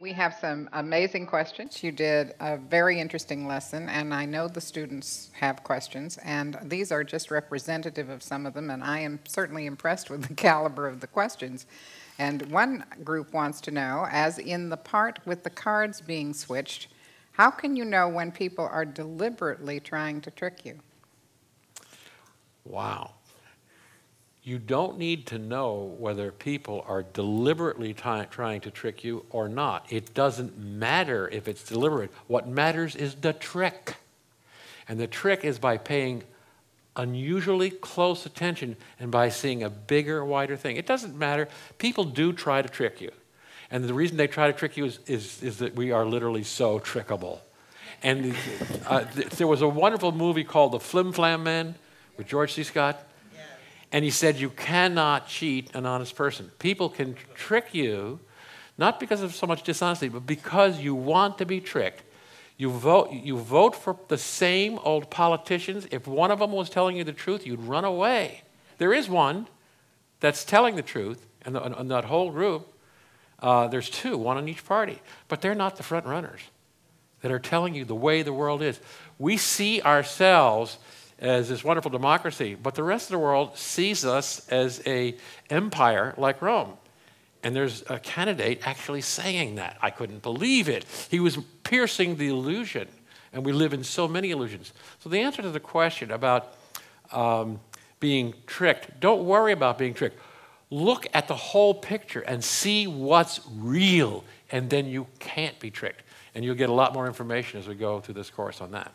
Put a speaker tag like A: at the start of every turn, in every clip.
A: We have some amazing questions. You did a very interesting lesson, and I know the students have questions, and these are just representative of some of them, and I am certainly impressed with the caliber of the questions. And one group wants to know, as in the part with the cards being switched, how can you know when people are deliberately trying to trick you?
B: Wow. You don't need to know whether people are deliberately trying to trick you or not. It doesn't matter if it's deliberate. What matters is the trick. And the trick is by paying unusually close attention and by seeing a bigger, wider thing. It doesn't matter. People do try to trick you. And the reason they try to trick you is that we are literally so trickable. And there was a wonderful movie called The Flim Flam Man with George C. Scott. And he said, you cannot cheat an honest person. People can trick you, not because of so much dishonesty, but because you want to be tricked. You vote for the same old politicians. If one of them was telling you the truth, you'd run away. There is one that's telling the truth, and that whole group, there's two, one in each party. But they're not the front runners that are telling you the way the world is. We see ourselves as this wonderful democracy, but the rest of the world sees us as an empire like Rome. And there's a candidate actually saying that. I couldn't believe it. He was piercing the illusion, and we live in so many illusions. So the answer to the question about being tricked, don't worry about being tricked. Look at the whole picture and see what's real, and then you can't be tricked. And you'll get a lot more information as we go through this course on that.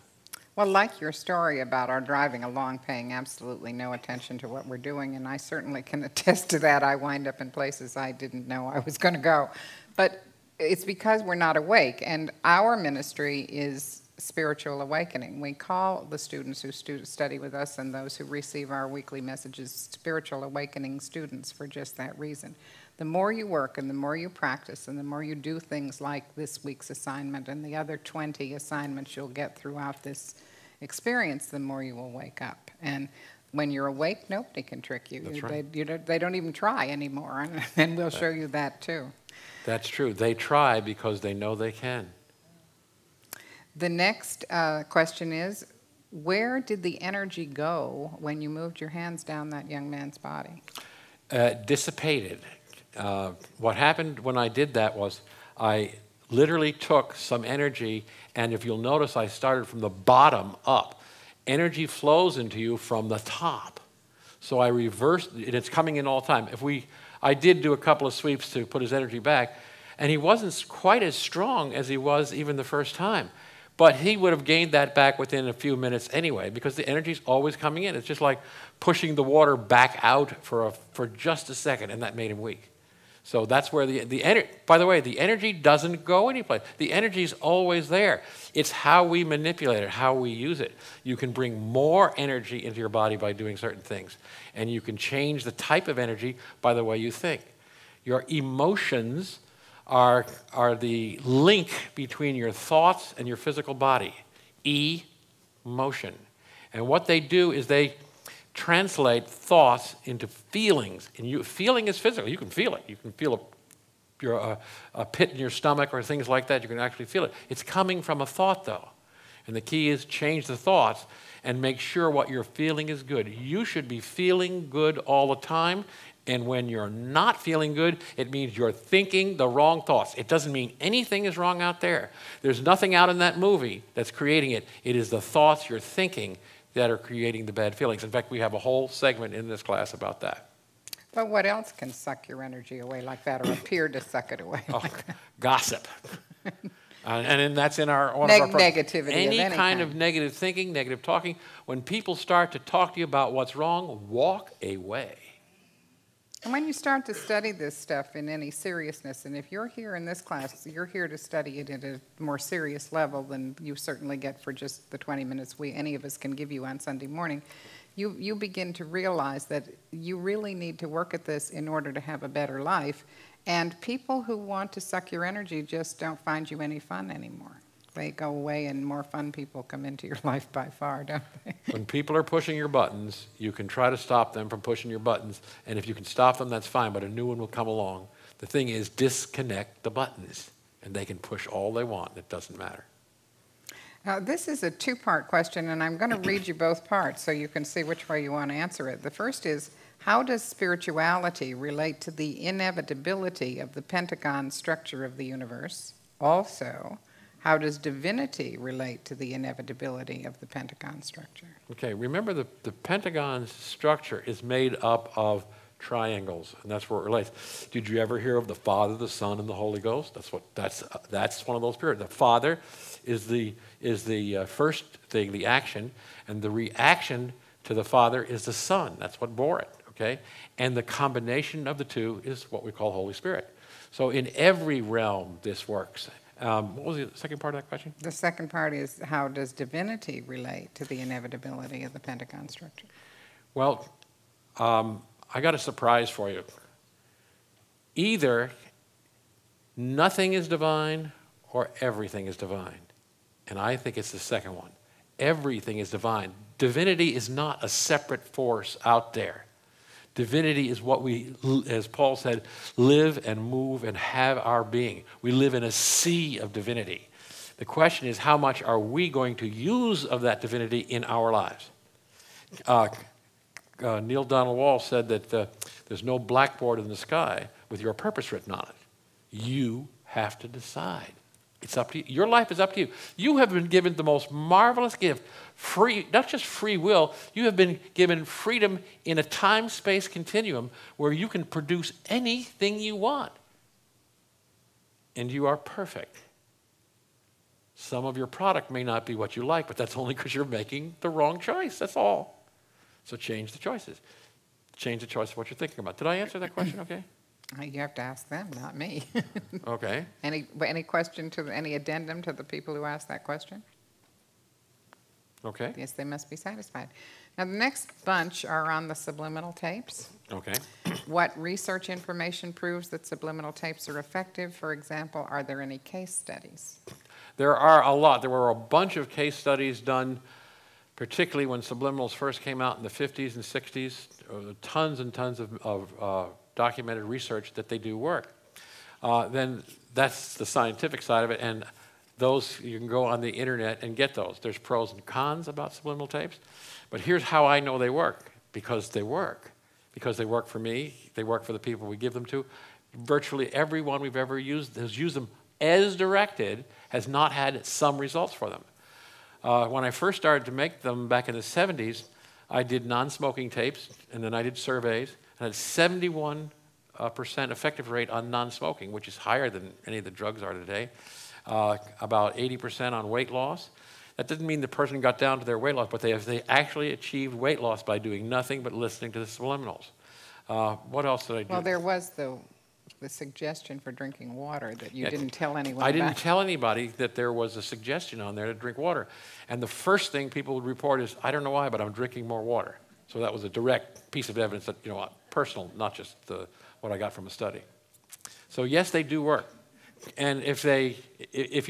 A: Well, like your story about our driving along, paying absolutely no attention to what we're doing, and I certainly can attest to that. I wind up in places I didn't know I was going to go. But it's because we're not awake, and our ministry is spiritual awakening. We call the students who study with us and those who receive our weekly messages spiritual awakening students for just that reason. The more you work and the more you practice and the more you do things like this week's assignment and the other 20 assignments you'll get throughout this experience, the more you will wake up. And when you're awake, nobody can trick you.
B: That's right.
A: They don't even try anymore, and we'll show you that too.
B: That's true. They try because they know they can.
A: The next question is, where did the energy go when you moved your hands down that young man's body?
B: Dissipated. What happened when I did that was I literally took some energy, and if you'll notice, I started from the bottom up. Energy flows into you from the top. So I reversed, and it's coming in all the time. I did do a couple of sweeps to put his energy back, and he wasn't quite as strong as he was even the first time. But he would have gained that back within a few minutes anyway, because the energy's always coming in. It's just like pushing the water back out for just a second, and that made him weak. So that's where the energy, by the way, the energy doesn't go anyplace. The energy's always there. It's how we manipulate it, how we use it. You can bring more energy into your body by doing certain things. And you can change the type of energy by the way you think. Your emotions are the link between your thoughts and your physical body. Emotion. And what they do is they translate thoughts into feelings. And feeling is physical. You can feel it. You can feel a pit in your stomach or things like that. You can actually feel it. It's coming from a thought, though. And the key is change the thoughts and make sure what you're feeling is good. You should be feeling good all the time. And when you're not feeling good, it means you're thinking the wrong thoughts. It doesn't mean anything is wrong out there. There's nothing out in that movie that's creating it. It is the thoughts you're thinking that are creating the bad feelings. In fact, we have a whole segment in this class about that.
A: But what else can suck your energy away like that or appear to suck it away like that?
B: Gossip. And that's in our...
A: Negativity
B: any
A: of any
B: kind of negative thinking, negative talking. When people start to talk to you about what's wrong, walk away.
A: And when you start to study this stuff in any seriousness, and if you're here in this class, you're here to study it at a more serious level than you certainly get for just the 20 minutes any of us can give you on Sunday morning, you begin to realize that you really need to work at this in order to have a better life. And people who want to suck your energy just don't find you any fun anymore. They go away and more fun people come into your life by far, don't they?
B: When people are pushing your buttons, you can try to stop them from pushing your buttons. And if you can stop them, that's fine, but a new one will come along. The thing is, disconnect the buttons. and they can push all they want. It doesn't matter.
A: Now, this is a two-part question, and I'm going to read you both parts so you can see which way you want to answer it. The first is, how does spirituality relate to the inevitability of the Pentagon structure of the universe? Also, how does divinity relate to the inevitability of the Pentagon structure?
B: Okay, remember the Pentagon structure is made up of triangles, and that's where it relates. Did you ever hear of the Father, the Son, and the Holy Ghost? That's one of those periods. The Father is the first thing, the action, and the reaction to the Father is the Son. That's what bore it. Okay, and the combination of the two is what we call Holy Spirit. So in every realm, this works. What was the second part of that question?
A: The second part is, how does divinity relate to the inevitability of the Pentagon structure?
B: Well, I got a surprise for you. Either nothing is divine or everything is divine. And I think it's the second one. Everything is divine. Divinity is not a separate force out there. Divinity is what we, as Paul said, live and move and have our being. We live in a sea of divinity. The question is, how much are we going to use of that divinity in our lives? Neil Donald Walsh said that there's no blackboard in the sky with your purpose written on it. You have to decide. It's up to you. Your life is up to you. You have been given the most marvelous gift, free, not just free will, you have been given freedom in a time-space continuum where you can produce anything you want. And you are perfect. Some of your product may not be what you like, but that's only because you're making the wrong choice. That's all. So change the choices. Change the choice of what you're thinking about. Did I answer that question okay?
A: You have to ask them, not me.
B: Okay.
A: Any question any addendum to the people who asked that question?
B: Okay.
A: Yes, they must be satisfied. Now, the next bunch are on the subliminal tapes.
B: Okay.
A: What research information proves that subliminal tapes are effective? For example, are there any case studies?
B: There are a lot. There were a bunch of case studies done, particularly when subliminals first came out in the 50s and 60s. Tons and tons of documented research that they do work. Then that's the scientific side of it, and those, you can go on the internet and get those. There's pros and cons about subliminal tapes, but here's how I know they work. Because they work. Because they work for me, they work for the people we give them to. Virtually everyone we've ever used has used them as directed, has not had some results for them. When I first started to make them back in the 70s, I did non-smoking tapes, and then I did surveys, and I had 71% effective rate on non-smoking, which is higher than any of the drugs are today. About 80% on weight loss. That doesn't mean the person got down to their weight loss, but they actually achieved weight loss by doing nothing but listening to the subliminals. What else did I do?
A: Well, there was the suggestion for drinking water that you didn't tell anyone about.
B: I didn't tell anybody that there was a suggestion on there to drink water. And the first thing people would report is, I don't know why, but I'm drinking more water. So that was a direct piece of evidence that, you know, personal, not just what I got from a study. So yes, they do work. And if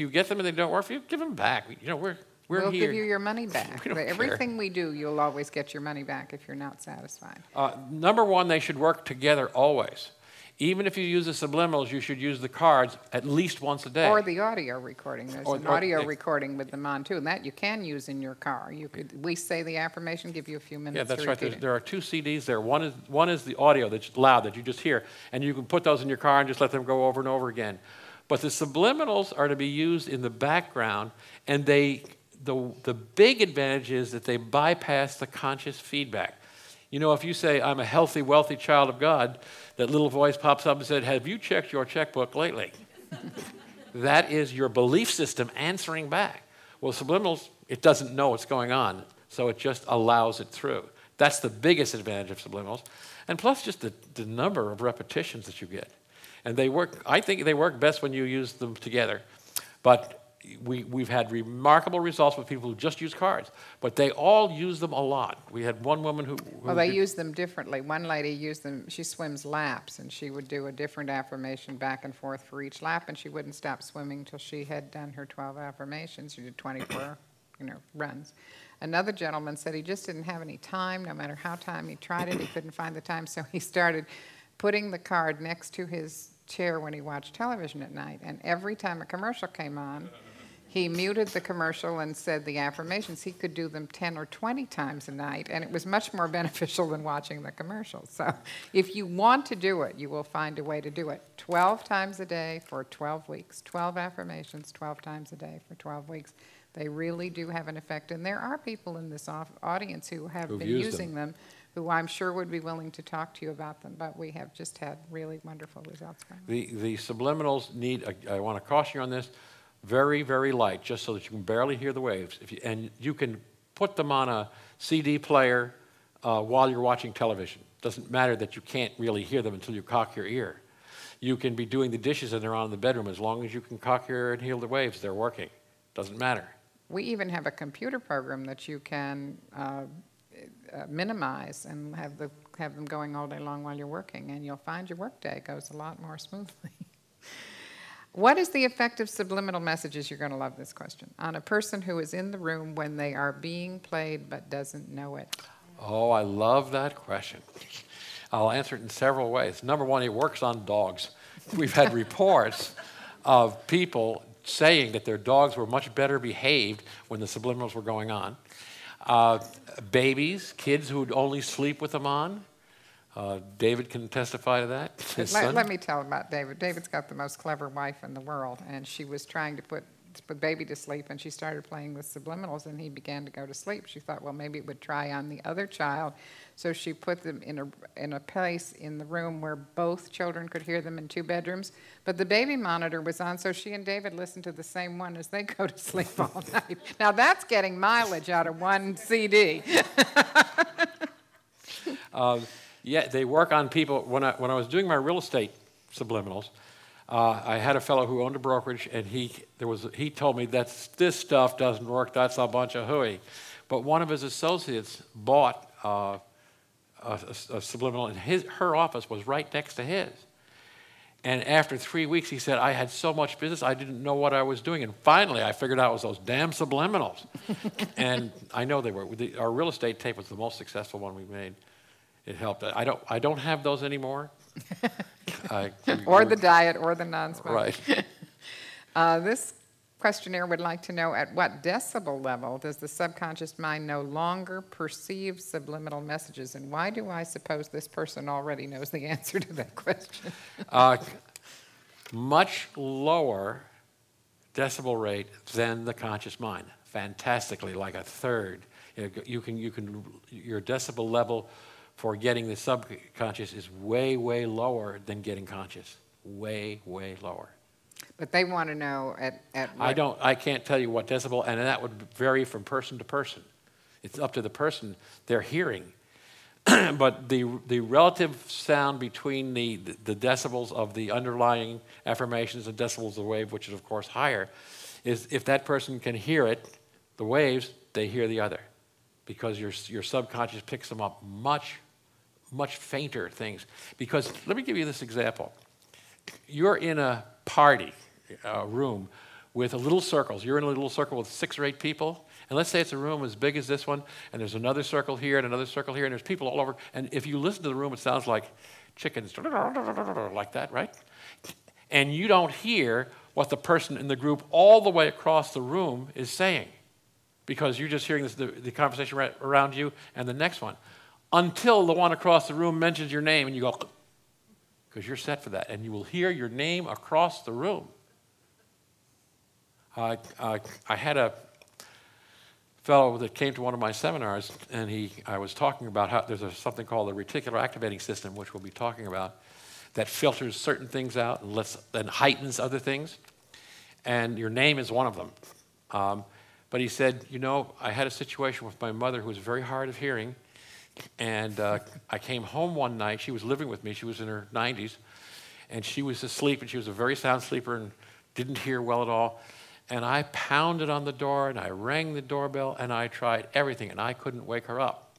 B: you get them and they don't work for you, give them back. You know, we'll
A: here.
B: We'll
A: give you your money back. Everything we do, you'll always get your money back if you're not satisfied.
B: Number one, they should work together always. Even if you use the subliminals, you should use the cards at least once a day.
A: Or the audio recording. There's an audio recording with them on, too. And that you can use in your car. We say the affirmation, give you a few minutes to repeat it.
B: Yeah, that's right. There are two CDs there. One is the audio that's loud, that you just hear. And you can put those in your car and just let them go over and over again. But the subliminals are to be used in the background. And the big advantage is that they bypass the conscious feedback. You know, if you say, I'm a healthy, wealthy child of God, that little voice pops up and said, have you checked your checkbook lately? That is your belief system answering back. Well, subliminals, it doesn't know what's going on, so it just allows it through. That's the biggest advantage of subliminals. And plus just the number of repetitions that you get. And they work, I think they work best when you use them together. But we've had remarkable results with people who just use cards, but they all use them a lot. We had one woman who
A: well, they use them differently. One lady used them, she swims laps, and she would do a different affirmation back and forth for each lap, and she wouldn't stop swimming until she had done her 12 affirmations. She did 24 runs. Another gentleman said he just didn't have any time. No matter how time he tried it, he couldn't find the time, so he started putting the card next to his chair when he watched television at night, and every time a commercial came on, he muted the commercial and said the affirmations. He could do them 10 or 20 times a night, and it was much more beneficial than watching the commercials. So if you want to do it, you will find a way to do it. 12 times a day for 12 weeks. 12 affirmations, 12 times a day for 12 weeks. They really do have an effect, and there are people in this audience who have been using them, who I'm sure would be willing to talk to you about them, but we have just had really wonderful results from them.
B: The subliminals need, I want to caution you on this, very, very light, just so that you can barely hear the waves. And you can put them on a CD player while you're watching television. Doesn't matter that you can't really hear them until you cock your ear. You can be doing the dishes and they're on in the bedroom. As long as you can cock your ear and hear the waves, they're working. Doesn't matter.
A: We even have a computer program that you can minimize and have them going all day long while you're working, and you'll find your workday goes a lot more smoothly. What is the effect of subliminal messages, you're going to love this question, on a person who is in the room when they are being played but doesn't know it?
B: Oh, I love that question. I'll answer it in several ways. Number one, it works on dogs. We've had reports of people saying that their dogs were much better behaved when the subliminals were going on. Babies, kids who would only sleep with them on. David can testify to that.
A: Let me tell about David. David's got the most clever wife in the world, and she was trying to put baby to sleep, and she started playing with subliminals, and he began to go to sleep. She thought, well, maybe it would try on the other child. So she put them in a place in the room where both children could hear them in 2 bedrooms. But the baby monitor was on, so she and David listened to the same one as they go to sleep all night. Now that's getting mileage out of one CD.
B: Yeah, they work on people. When I was doing my real estate subliminals, I had a fellow who owned a brokerage, and he told me that this stuff doesn't work. That's a bunch of hooey. But one of his associates bought a subliminal, and her office was right next to his. And after 3 weeks, he said, I had so much business, I didn't know what I was doing. And finally, I figured out it was those damn subliminals. And I know they were. Our real estate tape was the most successful one we made. It helped. I don't have those anymore.
A: Or the diet or the non-smoking.
B: Right.
A: This questionnaire would like to know, at what decibel level does the subconscious mind no longer perceive subliminal messages, and why do I suppose this person already knows the answer to that question?
B: Much lower decibel rate than the conscious mind. Fantastically, like a third. Your decibel level for getting the subconscious is way, way lower than getting conscious. Way, way lower.
A: But they want to know at what?
B: I can't tell you what decibel, and that would vary from person to person. It's up to the person they're hearing. But the relative sound between the decibels of the underlying affirmations and decibels of the wave, which is of course higher, is if that person can hear it, the waves, they hear the other. Because your subconscious picks them up much fainter things. Because let me give you this example. You're in a party room with little circles. You're in a little circle with 6 or 8 people. And let's say it's a room as big as this one, and there's another circle here and another circle here, and there's people all over. And if you listen to the room, it sounds like chickens, like that, right? And you don't hear what the person in the group all the way across the room is saying, because you're just hearing the conversation around you and the next one, until the one across the room mentions your name, and you go, because you're set for that, and you will hear your name across the room. I had a fellow that came to one of my seminars, and I was talking about how there's something called the reticular activating system, which we'll be talking about, that filters certain things out and heightens other things, and your name is one of them. But he said, I had a situation with my mother who was very hard of hearing, and I came home one night. She was living with me. She was in her 90s, and she was asleep, and she was a very sound sleeper and didn't hear well at all. And I pounded on the door, and I rang the doorbell, and I tried everything, and I couldn't wake her up.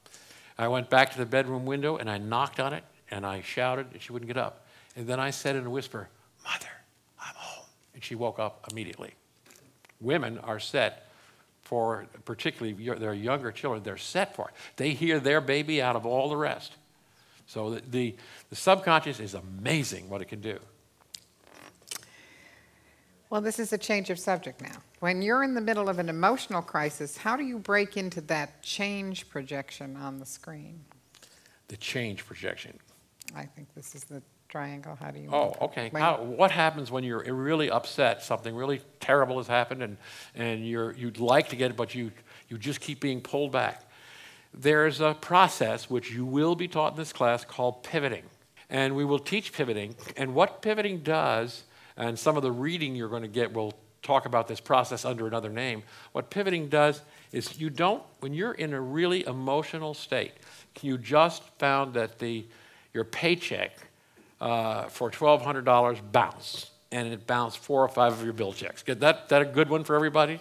B: I went back to the bedroom window, and I knocked on it, and I shouted, and she wouldn't get up. And then I said in a whisper, "Mother, I'm home." And she woke up immediately. Women are set for, particularly their younger children, they're set for it. They hear their baby out of all the rest. So the subconscious is amazing what it can do.
A: Well, this is a change of subject now. When you're in the middle of an emotional crisis, how do you break into that change projection on the screen?
B: The change projection.
A: I think this is the triangle. How do you?
B: Oh, okay. What happens when you're really upset? Something really terrible has happened, and you'd like to get it, but you just keep being pulled back. There's a process which you will be taught in this class called pivoting, and we will teach pivoting. And what pivoting does, and some of the reading you're going to get will talk about this process under another name. What pivoting does is you don't, when you're in a really emotional state, you just found that your paycheck for $1,200 bounced, and it bounced 4 or 5 of your bill checks. Is that a good one for everybody?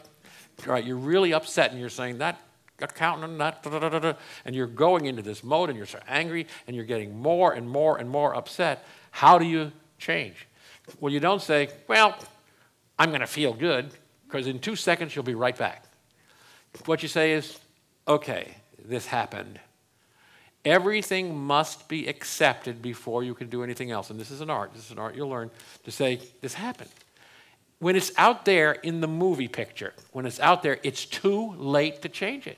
B: All right, you're really upset, and you're saying that accountant, that, da, da, da, da, and you're going into this mode, and you're so angry, and you're getting more and more and more upset. How do you change? Well, you don't say, well, I'm going to feel good, because in 2 seconds you'll be right back. What you say is, okay, this happened. Everything must be accepted before you can do anything else. And this is an art. This is an art you'll learn to say, this happened. When it's out there in the movie picture, when it's out there, it's too late to change it.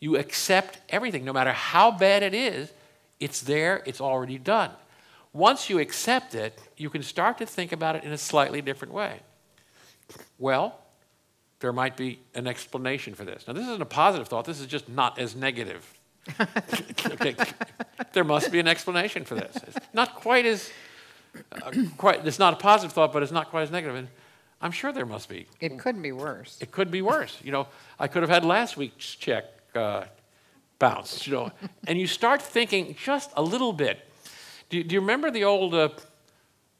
B: You accept everything. No matter how bad it is, it's there, it's already done. Once you accept it, you can start to think about it in a slightly different way. Well, there might be an explanation for this. Now, this isn't a positive thought. This is just not as negative. Okay. There must be an explanation for this. It's not quite as, it's not a positive thought, but it's not quite as negative. And I'm sure there must be.
A: It could be worse.
B: It could be worse. You know, I could have had last week's check bounced, you know. And you start thinking just a little bit. Do you remember the old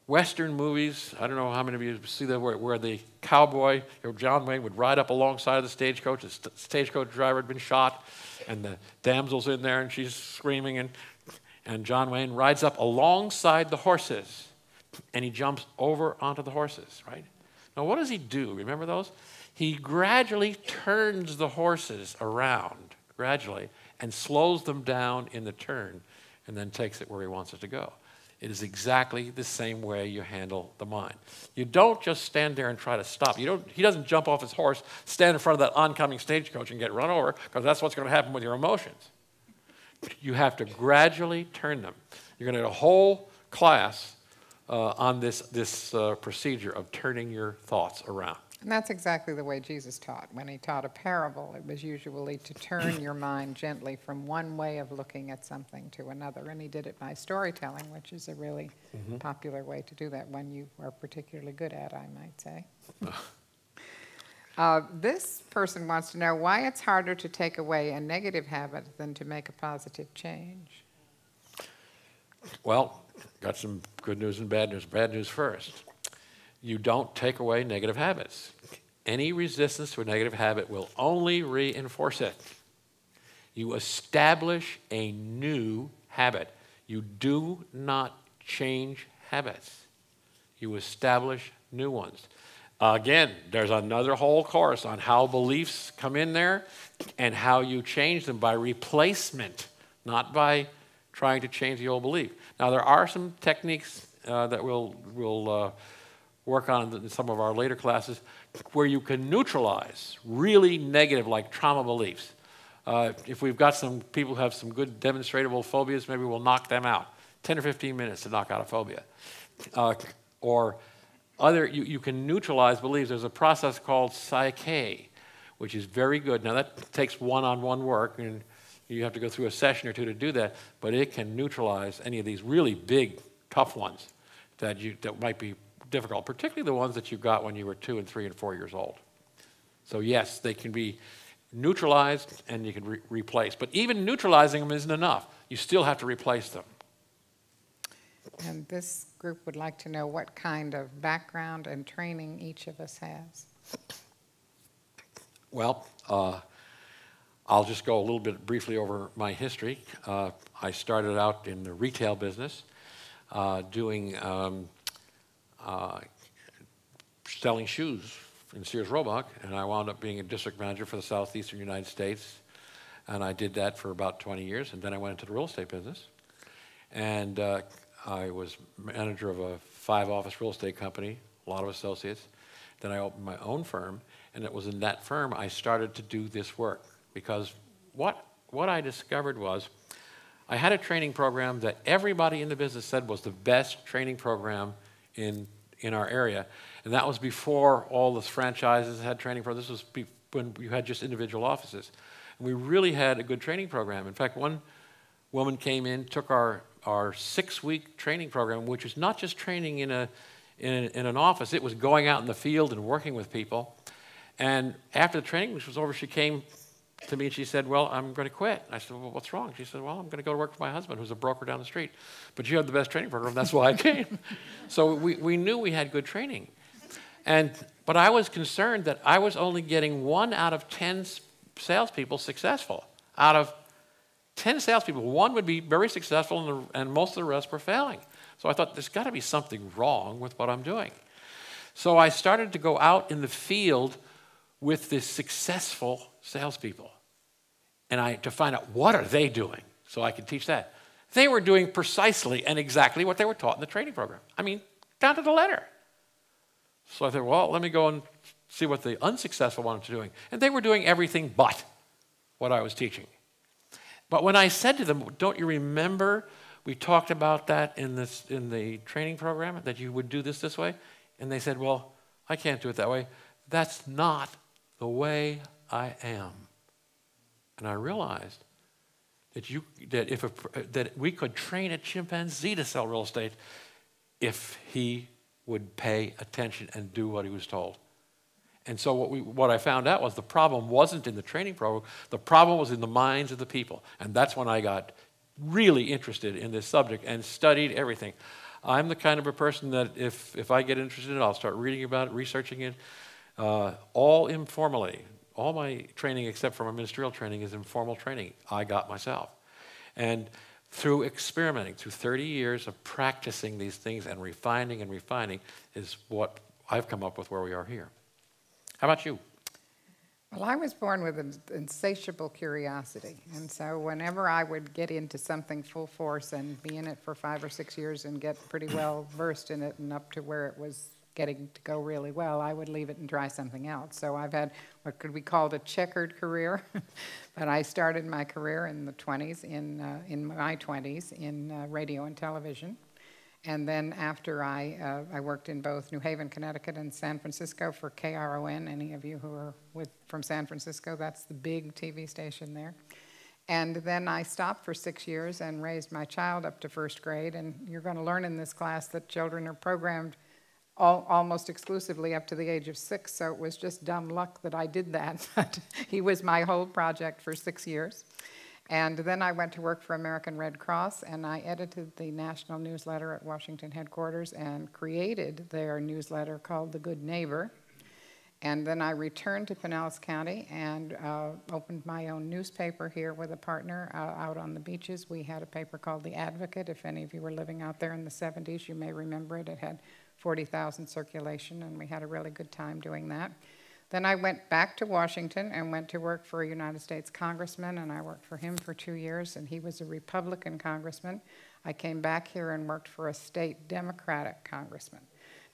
B: Western movies? I don't know how many of you see that, where the cowboy, John Wayne, would ride up alongside of the stagecoach. The stagecoach driver had been shot, and the damsel's in there, and she's screaming, and John Wayne rides up alongside the horses, and he jumps over onto the horses, right? Now, what does he do? Remember those? He gradually turns the horses around, gradually, and slows them down in the turn, and then takes it where he wants it to go. It is exactly the same way you handle the mind. You don't just stand there and try to stop. He doesn't jump off his horse, stand in front of that oncoming stagecoach and get run over, because that's what's going to happen with your emotions. You have to gradually turn them. You're going to get a whole class on this procedure of turning your thoughts around.
A: And that's exactly the way Jesus taught. When he taught a parable, it was usually to turn your mind gently from one way of looking at something to another. And he did it by storytelling, which is a really popular way to do that, one you are particularly good at, I might say. This person wants to know why it's harder to take away a negative habit than to make a positive change.
B: Well, got some good news and bad news. Bad news first. You don't take away negative habits. Any resistance to a negative habit will only reinforce it. You establish a new habit. You do not change habits. You establish new ones. Again, there's another whole course on how beliefs come in there and how you change them by replacement, not by trying to change the old belief. Now, there are some techniques that we'll work on in some of our later classes where you can neutralize really negative, like trauma beliefs. If we've got some people who have some good demonstratable phobias, maybe we'll knock them out. 10 or 15 minutes to knock out a phobia. You can neutralize beliefs. There's a process called Psych-K, which is very good. Now, that takes one-on-one work, and you have to go through a session or two to do that, but it can neutralize any of these really big, tough ones that might be difficult, particularly the ones that you got when you were 2 and 3 and 4 years old. So yes, they can be neutralized and you can replace. But even neutralizing them isn't enough. You still have to replace them.
A: And this group would like to know what kind of background and training each of us has.
B: Well, I'll just go a little bit briefly over my history. I started out in the retail business doing selling shoes in Sears Roebuck, and I wound up being a district manager for the southeastern United States, and I did that for about 20 years, and then I went into the real estate business, and I was manager of a 5-office real estate company, a lot of associates, Then I opened my own firm, and it was in that firm I started to do this work. Because what I discovered was I had a training program that everybody in the business said was the best training program in our area. And that was before all the franchises had training programs. This was when you had just individual offices. And we really had a good training program. In fact, one woman came in, took our 6-week training program, which was not just training in an office. It was going out in the field and working with people. And after the training was over, she came to me and she said, well, I'm going to quit. I said, well, what's wrong? She said, well, I'm going to go to work for my husband, who's a broker down the street. But you had the best training program, that's why I came. So we knew we had good training. But I was concerned that I was only getting 1 out of 10 salespeople successful. Out of 10 salespeople, 1 would be very successful and most of the rest were failing. So I thought, there's got to be something wrong with what I'm doing. So I started to go out in the field with the successful salespeople and to find out what are they doing so I could teach that. They were doing precisely and exactly what they were taught in the training program. I mean, down to the letter. So I thought, well, let me go and see what the unsuccessful ones were doing. And they were doing everything but what I was teaching. But when I said to them, don't you remember we talked about that in the training program, that you would do this way? And they said, well, I can't do it that way. That's not the way I am. And I realized that we could train a chimpanzee to sell real estate if he would pay attention and do what he was told. And so what I found out was the problem wasn't in the training program, the problem was in the minds of the people. And that's when I got really interested in this subject and studied everything. I'm the kind of a person that if I get interested in it, I'll start reading about it, researching it, all informally. All my training, except for my ministerial training, is informal training I got myself. And through experimenting, through 30 years of practicing these things and refining is what I've come up with where we are here. How about you?
A: Well, I was born with an insatiable curiosity, and so whenever I would get into something full force and be in it for 5 or 6 years and get pretty well versed in it and up to where it was getting to go really well, I would leave it and try something else. So I've had what could be called a checkered career, but I started my career in the 20s, in my 20s, in radio and television. And then after I worked in both New Haven, Connecticut and San Francisco for KRON. Any of you who are from San Francisco, that's the big TV station there. And then I stopped for 6 years and raised my child up to 1st grade. And you're going to learn in this class that children are programmed almost exclusively up to the age of 6. So it was just dumb luck that I did that. But he was my whole project for 6 years. And then I went to work for American Red Cross, and I edited the national newsletter at Washington headquarters and created their newsletter called The Good Neighbor. And then I returned to Pinellas County and opened my own newspaper here with a partner out on the beaches. We had a paper called The Advocate. If any of you were living out there in the 70s, you may remember it. It had 40,000 circulation, and we had a really good time doing that. Then I went back to Washington and went to work for a United States congressman, and I worked for him for 2 years, and he was a Republican congressman. I came back here and worked for a state Democratic congressman.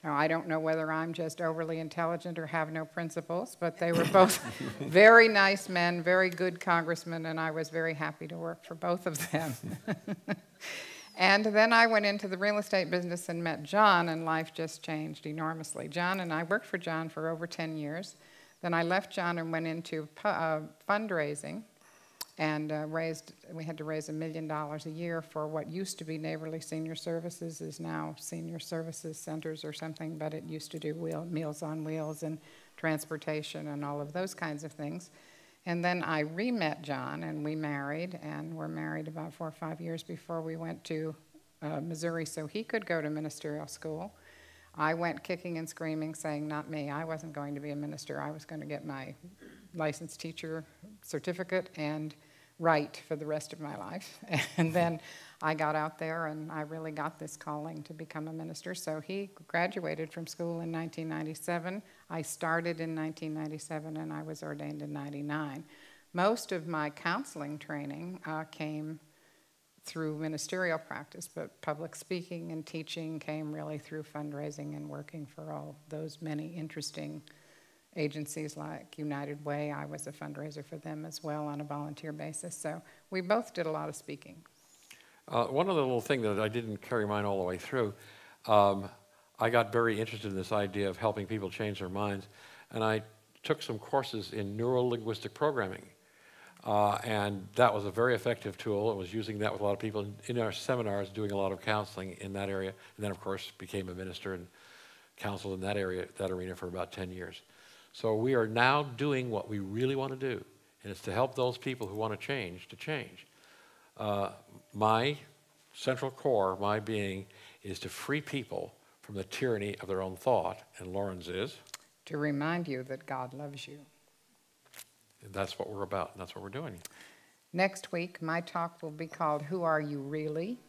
A: Now, I don't know whether I'm just overly intelligent or have no principles, but they were both very nice men, very good congressmen, and I was very happy to work for both of them. And then I went into the real estate business and met John, and life just changed enormously. John and I worked for John for over 10 years. Then I left John and went into fundraising, and we had to raise $1 million a year for what used to be Neighborly Senior Services, is now Senior Services Centers or something, but it used to do Meals on Wheels and transportation and all of those kinds of things. And then I re-met John, and we married, and were married about 4 or 5 years before we went to Missouri so he could go to ministerial school. I went kicking and screaming, saying, not me, I wasn't going to be a minister. I was going to get my licensed teacher certificate and write for the rest of my life. And then I got out there, and I really got this calling to become a minister. So he graduated from school in 1997. I started in 1997, and I was ordained in 99. Most of my counseling training came through ministerial practice, but public speaking and teaching came really through fundraising and working for all those many interesting agencies like United Way. I was a fundraiser for them as well on a volunteer basis. So we both did a lot of speaking.
B: One other little thing that I didn't carry mine all the way through, I got very interested in this idea of helping people change their minds, and I took some courses in neuro-linguistic programming. And that was a very effective tool. I was using that with a lot of people in our seminars, doing a lot of counseling in that area, and then of course became a minister and counseled in that area, that arena for about 10 years. So we are now doing what we really want to do, and it's to help those people who want to change. My central core, my being, is to free people from the tyranny of their own thought, and Lauren's is?
A: To remind you that God loves you.
B: That's what we're about, and that's what we're doing.
A: Next week, my talk will be called Who Are You Really?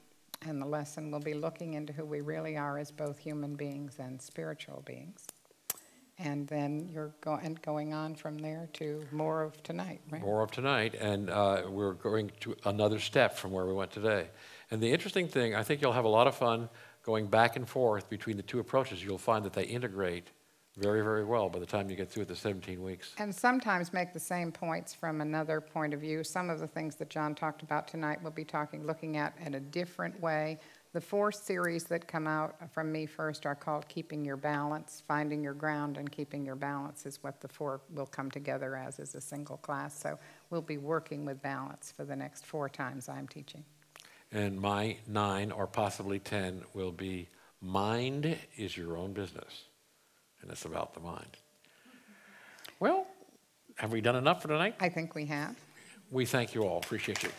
A: And the lesson will be looking into who we really are as both human beings and spiritual beings. And then you're going on from there to more of tonight, right?
B: More of tonight, and we're going to another step from where we went today. And the interesting thing, I think you'll have a lot of fun going back and forth between the two approaches. You'll find that they integrate very, very well by the time you get through the 17 weeks.
A: And sometimes make the same points from another point of view. Some of the things that John talked about tonight we'll be looking at in a different way. The 4 series that come out from me first are called Keeping Your Balance, Finding Your Ground, and Keeping Your Balance is what the 4 will come together as a single class. So we'll be working with balance for the next 4 times I'm teaching. And
B: my 9 or possibly 10 will be Mind is Your Own Business. And it's about the mind. Well, have we done enough for tonight?
A: I think we have.
B: We thank you all. Appreciate you.